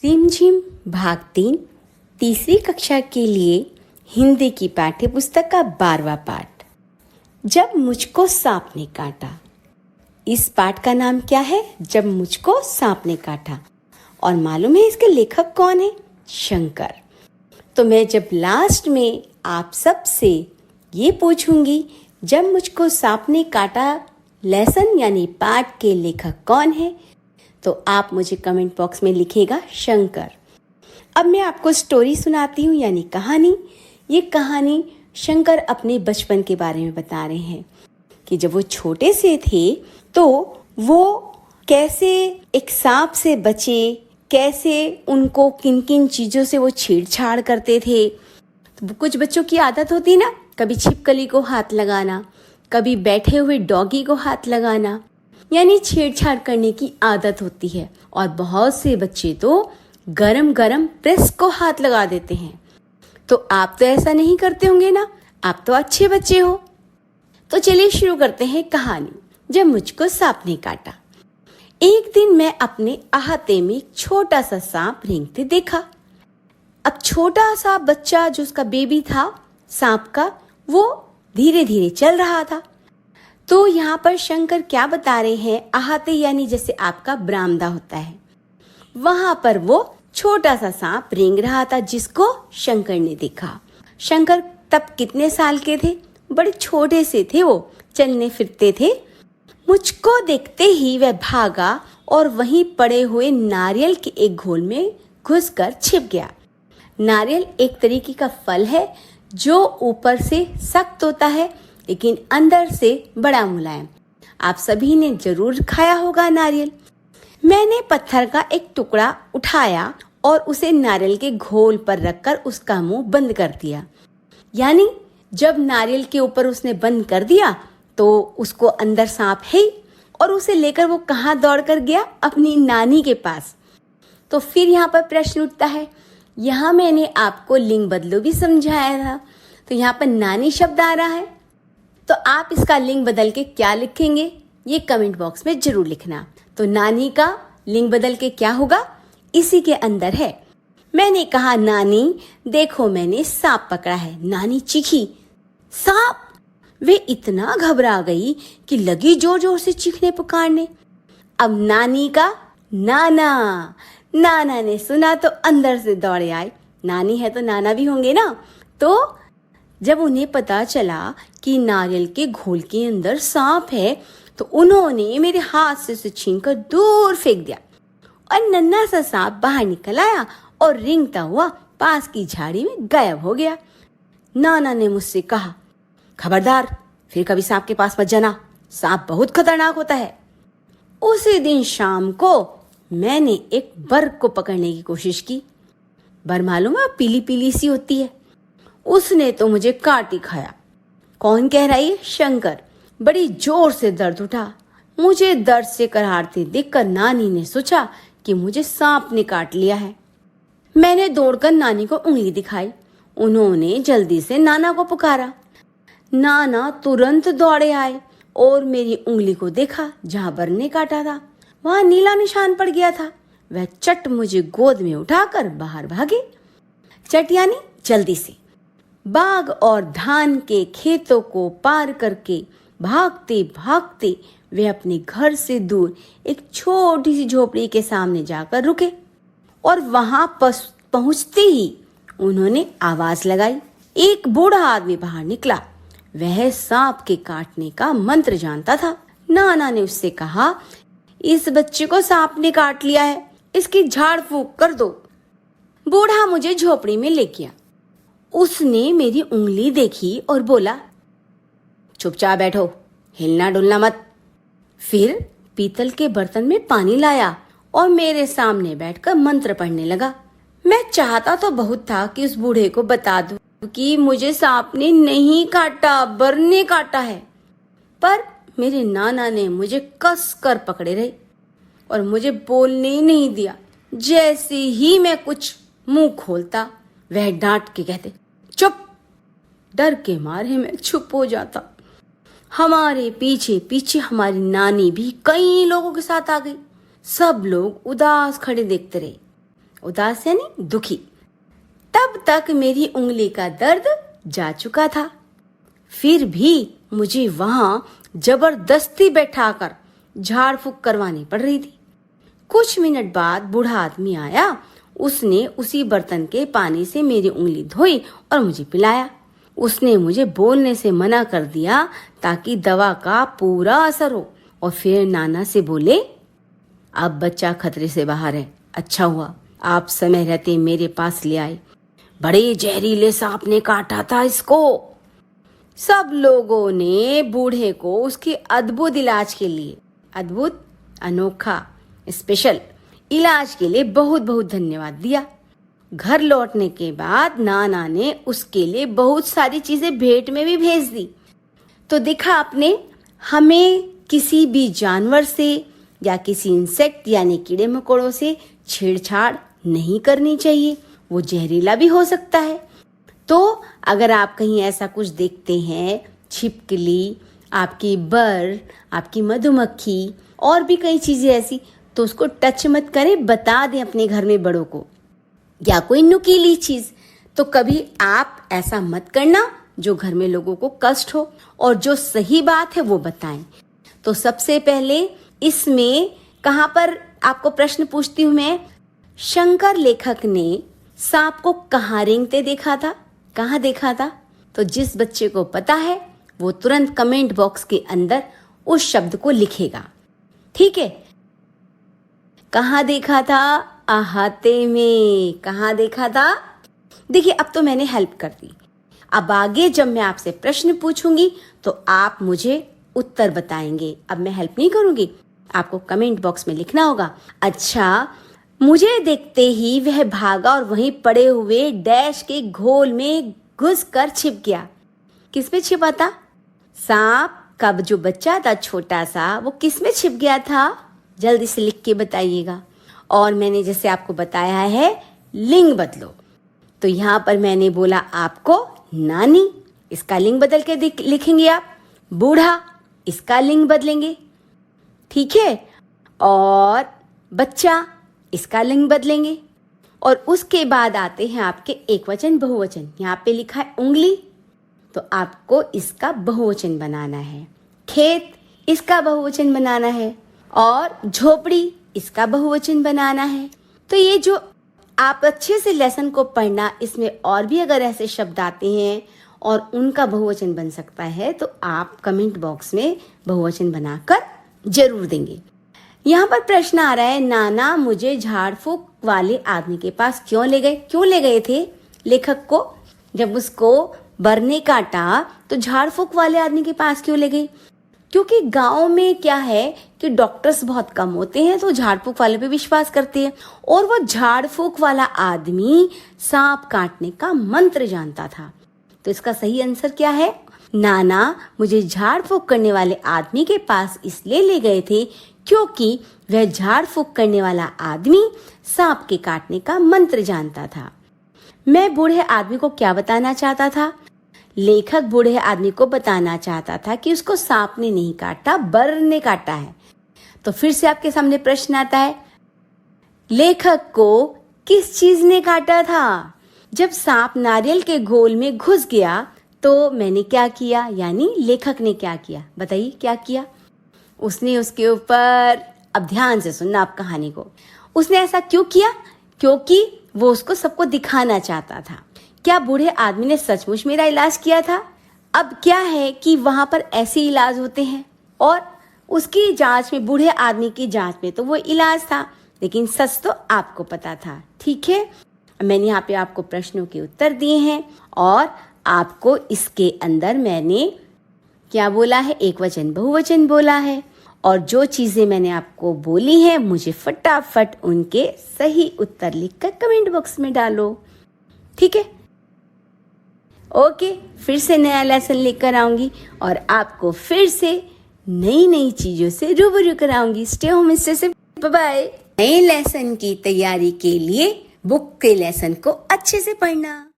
रिमझिम भाग 3 तीसरी कक्षा के लिए हिंदी की पाठ्य पुस्तक का 12वां पाठ। जब मुझको सांप ने काटा। इस पाठ का नाम क्या है? जब मुझको सांप ने काटा। और मालूम है इसके लेखक कौन है? शंकर। तो मैं जब लास्ट में आप सब से ये पूछूंगी, जब मुझको सांप ने काटा लेसन यानी पाठ के लेखक कौन है, तो आप मुझे कमेंट बॉक्स में लिखिएगा शंकर। अब मैं आपको स्टोरी सुनाती हूँ यानी कहानी। ये कहानी शंकर अपने बचपन के बारे में बता रहे हैं कि जब वो छोटे से थे तो वो कैसे एक सांप से बचे, कैसे उनको किन किन चीज़ों से वो छेड़छाड़ करते थे। तो कुछ बच्चों की आदत होती ना, कभी छिपकली को हाथ लगाना, कभी बैठे हुए डॉगी को हाथ लगाना, यानी छेड़छाड़ करने की आदत होती है। और बहुत से बच्चे तो गरम गरम प्रेस को हाथ लगा देते हैं। तो आप तो ऐसा नहीं करते होंगे ना, आप तो अच्छे बच्चे हो। तो चलिए शुरू करते हैं कहानी। जब मुझको सांप ने काटा। एक दिन मैं अपने अहाते में एक छोटा सा सांप रेंगते देखा। अब छोटा सा बच्चा जो उसका बेबी था सांप का, वो धीरे धीरे चल रहा था। तो यहाँ पर शंकर क्या बता रहे हैं, अहाते यानी जैसे आपका बरामदा होता है, वहां पर वो छोटा सा सांप रेंग रहा था जिसको शंकर ने देखा। शंकर तब कितने साल के थे? बड़े छोटे से थे, वो चलने फिरते थे। मुझको देखते ही वह भागा और वहीं पड़े हुए नारियल के एक घोल में घुसकर छिप गया। नारियल एक तरीके का फल है जो ऊपर से सख्त होता है लेकिन अंदर से बड़ा मुलायम। आप सभी ने जरूर खाया होगा नारियल। मैंने पत्थर का एक टुकड़ा उठाया और उसे नारियल के घोल पर रखकर उसका मुंह बंद कर दिया। यानी जब नारियल के ऊपर उसने बंद कर दिया तो उसको अंदर सांप है, और उसे लेकर वो कहाँ दौड़ कर गया? अपनी नानी के पास। तो फिर यहाँ पर प्रश्न उठता है, यहाँ मैंने आपको लिंग बदलो भी समझाया था, तो यहाँ पर नानी शब्द आ रहा है, तो आप इसका लिंग बदल के क्या लिखेंगे ये कमेंट बॉक्स में जरूर लिखना। तो नानी का लिंग बदल के क्या होगा? इसी के अंदर है। मैंने कहा, नानी देखो मैंने सांप पकड़ा है। नानी चीखी, सांप! वे इतना घबरा गई कि लगी जोर जोर से चीखने पुकारने। अब नानी का नाना। नाना ने सुना तो अंदर से दौड़े आए। नानी है तो नाना भी होंगे ना। तो जब उन्हें पता चला कि नारियल के घोल के अंदर सांप है तो उन्होंने मेरे हाथ से उसे छीनकर दूर फेंक दिया और नन्हा सा सांप बाहर निकल आया और रेंगता हुआ पास की झाड़ी में गायब हो गया। नाना ने मुझसे कहा, खबरदार फिर कभी सांप के पास मत जाना, सांप बहुत खतरनाक होता है। उसी दिन शाम को मैंने एक बर्ग को पकड़ने की कोशिश की। बर मालूम है, पीली पीली सी होती है। उसने तो मुझे काट ही खाया। कौन कह रहा है? शंकर। बड़ी जोर से दर्द उठा। मुझे दर्द से कराहते देखकर नानी ने सोचा कि मुझे सांप ने काट लिया है। मैंने दौड़कर नानी को उंगली दिखाई। उन्होंने जल्दी से नाना को पुकारा। नाना तुरंत दौड़े आए और मेरी उंगली को देखा। जहां बर ने काटा था वहां नीला निशान पड़ गया था। वह चट मुझे गोद में उठाकर बाहर भागे। चट यानी जल्दी से। बाग और धान के खेतों को पार करके भागते भागते वे अपने घर से दूर एक छोटी सी झोपड़ी के सामने जाकर रुके और वहां पहुंचते ही उन्होंने आवाज लगाई। एक बूढ़ा आदमी बाहर निकला। वह सांप के काटने का मंत्र जानता था। नाना ने उससे कहा, इस बच्चे को सांप ने काट लिया है, इसकी झाड़ फूंक कर दो। बूढ़ा मुझे झोपड़ी में ले गया। उसने मेरी उंगली देखी और बोला, चुपचाप बैठो, हिलना डुलना मत। फिर पीतल के बर्तन में पानी लाया और मेरे सामने बैठकर मंत्र पढ़ने लगा। मैं चाहता तो बहुत था कि उस बूढ़े को बता दूं कि मुझे सांप ने नहीं काटा, बर ने काटा है, पर मेरे नाना ने मुझे कस कर पकड़े रहे और मुझे बोलने ही नहीं दिया। जैसे ही मैं कुछ मुंह खोलता वह डांट के कहते, चुप। डर के मारे मैं चुप हो जाता। हमारे पीछे पीछे हमारी नानी भी कई लोगों के साथ आ गई। सब लोग उदास खड़े देखते रहे। उदास यानी दुखी। तब तक मेरी उंगली का दर्द जा चुका था, फिर भी मुझे वहां जबरदस्ती बैठाकर झाड़ फूक करवानी पड़ रही थी। कुछ मिनट बाद बूढ़ा आदमी आया। उसने उसी बर्तन के पानी से मेरी उंगली धोई और मुझे पिलाया। उसने मुझे बोलने से मना कर दिया ताकि दवा का पूरा असर हो, और फिर नाना से बोले, अब बच्चा खतरे से बाहर है। अच्छा हुआ आप समय रहते मेरे पास ले आए, बड़े जहरीले सांप ने काटा था इसको। सब लोगों ने बूढ़े को उसके अद्भुत इलाज के लिए, अद्भुत, अनोखा, स्पेशल इलाज के लिए बहुत बहुत धन्यवाद दिया। घर लौटने के बाद नाना ने उसके लिए बहुत सारी चीजें भेंट में भी भेज दी। तो देखा आपने, हमें किसी भी जानवर से या किसी इंसेक्ट यानी कीड़े मकोड़ों से छेड़छाड़ नहीं करनी चाहिए, वो जहरीला भी हो सकता है। तो अगर आप कहीं ऐसा कुछ देखते हैं, छिपकली, आपकी बर, आपकी मधुमक्खी और भी कई चीजें ऐसी, तो उसको टच मत करें, बता दें अपने घर में बड़ों को। या कोई नुकीली चीज, तो कभी आप ऐसा मत करना जो घर में लोगों को कष्ट हो, और जो सही बात है वो बताएं। तो सबसे पहले इसमें कहां पर आपको प्रश्न पूछती हूं मैं, शंकर लेखक ने सांप को कहां रेंगते देखा था, कहां देखा था? तो जिस बच्चे को पता है वो तुरंत कमेंट बॉक्स के अंदर उस शब्द को लिखेगा, ठीक है? कहां देखा था? अहाते में। कहां देखा था? देखिए, अब तो मैंने हेल्प कर दी। अब आगे जब मैं आपसे प्रश्न पूछूंगी तो आप मुझे उत्तर बताएंगे। अब मैं हेल्प नहीं करूंगी, आपको कमेंट बॉक्स में लिखना होगा। अच्छा, मुझे देखते ही वह भागा और वहीं पड़े हुए डैश के घोल में घुसकर छिप गया। किस में छिपा था? सांप का जो बच्चा था छोटा सा, वो किस में छिप गया था? जल्दी से लिख के बताइएगा। और मैंने जैसे आपको बताया है, लिंग बदलो। तो यहाँ पर मैंने बोला आपको नानी, इसका लिंग बदल के लिखेंगे आप। बूढ़ा, इसका लिंग बदलेंगे, ठीक है? और बच्चा, इसका लिंग बदलेंगे। और उसके बाद आते हैं आपके एक वचन बहुवचन। यहाँ पे लिखा है उंगली, तो आपको इसका बहुवचन बनाना है। खेत, इसका बहुवचन बनाना है। और झोपड़ी, इसका बहुवचन बनाना है। तो ये जो आप अच्छे से लेसन को पढ़ना, इसमें और भी अगर ऐसे शब्द आते हैं और उनका बहुवचन बन सकता है तो आप कमेंट बॉक्स में बहुवचन बनाकर जरूर देंगे। यहाँ पर प्रश्न आ रहा है, नाना मुझे झाड़ फूक वाले आदमी के पास क्यों ले गए? क्यों ले गए थे लेखक को? जब उसको बर ने काटा तो झाड़ फूक वाले आदमी के पास क्यों ले गए? क्योंकि गांव में क्या है कि डॉक्टर्स बहुत कम होते हैं, तो झाड़ फूक वाले पे विश्वास करते हैं। और वो झाड़ फूक वाला आदमी सांप काटने का मंत्र जानता था। तो इसका सही आंसर क्या है? नाना मुझे झाड़ फूक करने वाले आदमी के पास इसलिए ले गए थे क्योंकि वह झाड़ फूक करने वाला आदमी सांप के काटने का मंत्र जानता था। मैं बूढ़े आदमी को क्या बताना चाहता था? लेखक बूढ़े आदमी को बताना चाहता था कि उसको सांप ने नहीं काटा, बर ने काटा है। तो फिर से आपके सामने प्रश्न आता है, लेखक को किस चीज ने काटा था? जब सांप नारियल के घोल में घुस गया तो मैंने क्या किया, यानी लेखक ने क्या किया? बताइए क्या किया? उसने उसके ऊपर, अब ध्यान से सुनना आप कहानी को, उसने ऐसा क्यों किया? क्योंकि वो उसको सबको दिखाना चाहता था। क्या बूढ़े आदमी ने सचमुच मेरा इलाज किया था? अब क्या है कि वहां पर ऐसे इलाज होते हैं और उसकी जांच में, बूढ़े आदमी की जांच में तो वो इलाज था, लेकिन सच तो आपको पता था, ठीक है? मैंने यहाँ पे आपको प्रश्नों के उत्तर दिए हैं और आपको इसके अंदर मैंने क्या बोला है, एक वचन बहुवचन बोला है। और जो चीजें मैंने आपको बोली हैं मुझे फटाफट उनके सही उत्तर लिखकर कमेंट बॉक्स में डालो, ठीक है? ओके, फिर से नया लेसन लेकर आऊंगी और आपको फिर से नई नई चीजों से रूबरू कराऊंगी। Stay home, stay safe, bye bye. नए लेसन की तैयारी के लिए बुक के लेसन को अच्छे से पढ़ना।